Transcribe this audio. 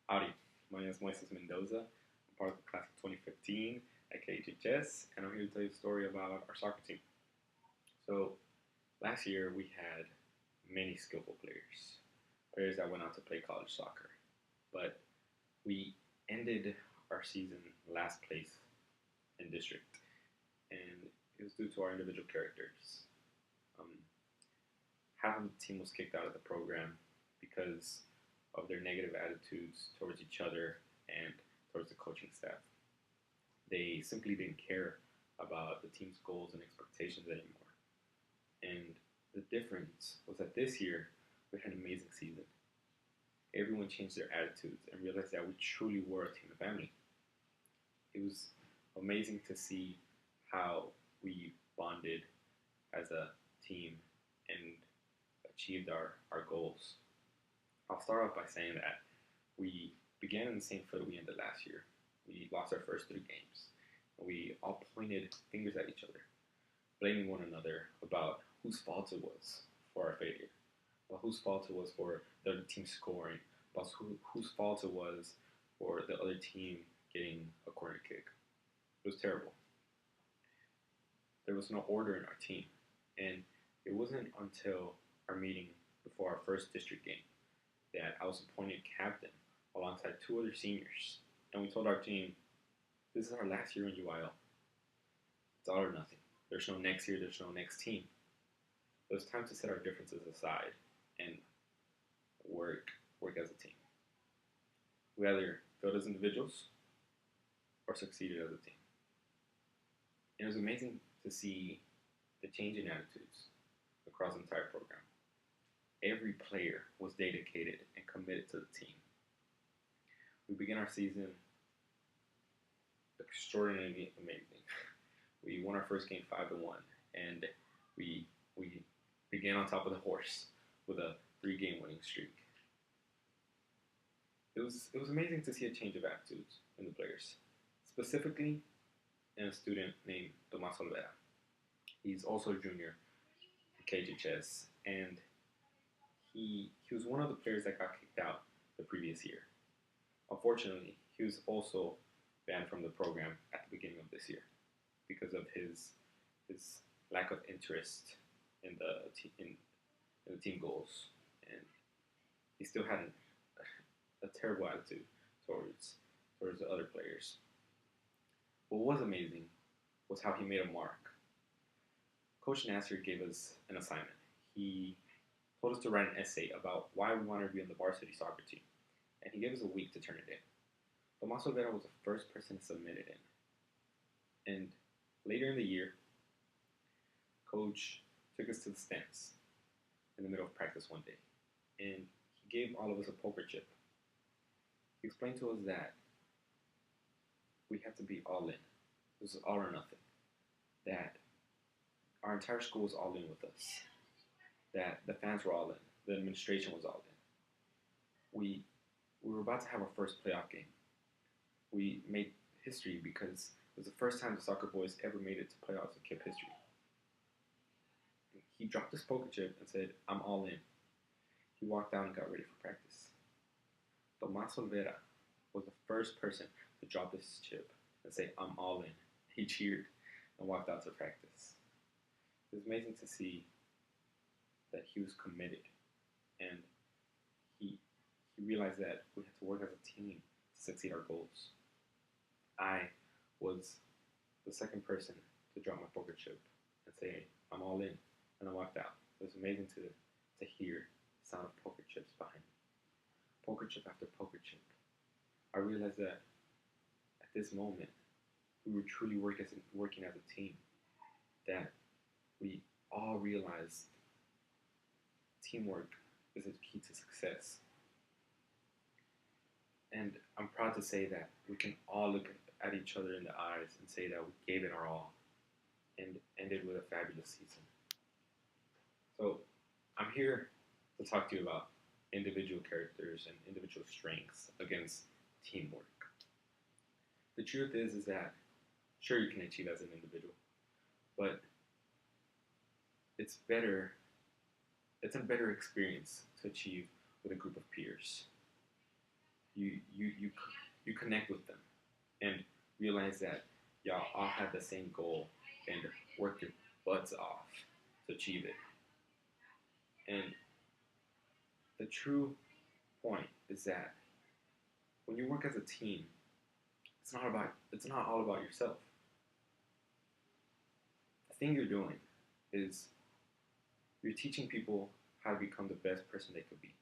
Howdy, my name is Moises Mendoza. I'm part of the class of 2015 at KHHS, and I'm here to tell you a story about our soccer team. So, last year we had many skillful players that went out to play college soccer, but we ended our season last place in district, and it was due to our individual characters. Um, Half of the team was kicked out of the program because of their negative attitudes towards each other and towards the coaching staff. They simply didn't care about the team's goals and expectations anymore. And the difference was that this year we had an amazing season. Everyone changed their attitudes and realized that we truly were a team of family. It was amazing to see how we bonded as a team and achieved our goals. I'll start off by saying that we began in the same foot we ended last year. We lost our first 3 games. And we all pointed fingers at each other, blaming one another about whose fault it was for our failure, about whose fault it was for the other team scoring, about whose fault it was for the other team getting a corner kick. It was terrible. There was no order in our team, and it wasn't until our meeting before our first district game that I was appointed captain alongside 2 other seniors. And we told our team, this is our last year in UIL. It's all or nothing. There's no next year, there's no next team. It was time to set our differences aside and work as a team. We either failed as individuals or succeeded as a team. And it was amazing to see the change in attitudes across the entire program. Every player was dedicated and committed to the team. We began our season extraordinarily amazing. We won our first game 5-1, and we began on top of the horse with a 3-game winning streak. It was amazing to see a change of attitudes in the players, specifically in a student named Tomas Olvera. He's also a junior at KHHS, and he was one of the players that got kicked out the previous year. Unfortunately, he was also banned from the program at the beginning of this year because of his lack of interest in the team goals, and he still had a terrible attitude towards the other players. What was amazing was how he made a mark. Coach Nasser gave us an assignment. He told us to write an essay about why we wanted to be on the varsity soccer team, and he gave us a week to turn it in. Tomas Olvera was the first person to submit it in. And later in the year, Coach took us to the stands in the middle of practice one day, and he gave all of us a poker chip. He explained to us that we had to be all in. This was all or nothing. That our entire school was all in with us. That the fans were all in. The administration was all in. We were about to have our first playoff game. We made history because it was the first time the soccer boys ever made it to playoffs in KIPP history. He dropped his poker chip and said, I'm all in. He walked out and got ready for practice. Tomas Olvera was the first person to drop his chip and say, I'm all in. He cheered and walked out to practice. It was amazing to see that he was committed, and he realized that we had to work as a team to succeed our goals. I was the second person to drop my poker chip and say, I'm all in, and I walked out. It was amazing to hear the sound of poker chips behind me. Poker chip after poker chip. I realized that at this moment, we were truly working as a team, that we all realized teamwork is the key to success. And I'm proud to say that we can all look at each other in the eyes and say that we gave it our all and ended with a fabulous season. So I'm here to talk to you about individual characters and individual strengths against teamwork. The truth is that sure, you can achieve as an individual, but it's a better experience to achieve with a group of peers. you connect with them and realize that y'all all have the same goal and work your butts off to achieve it. And the true point is that when you work as a team, it's not all about yourself. The thing you're doing is you're teaching people how to become the best person they could be.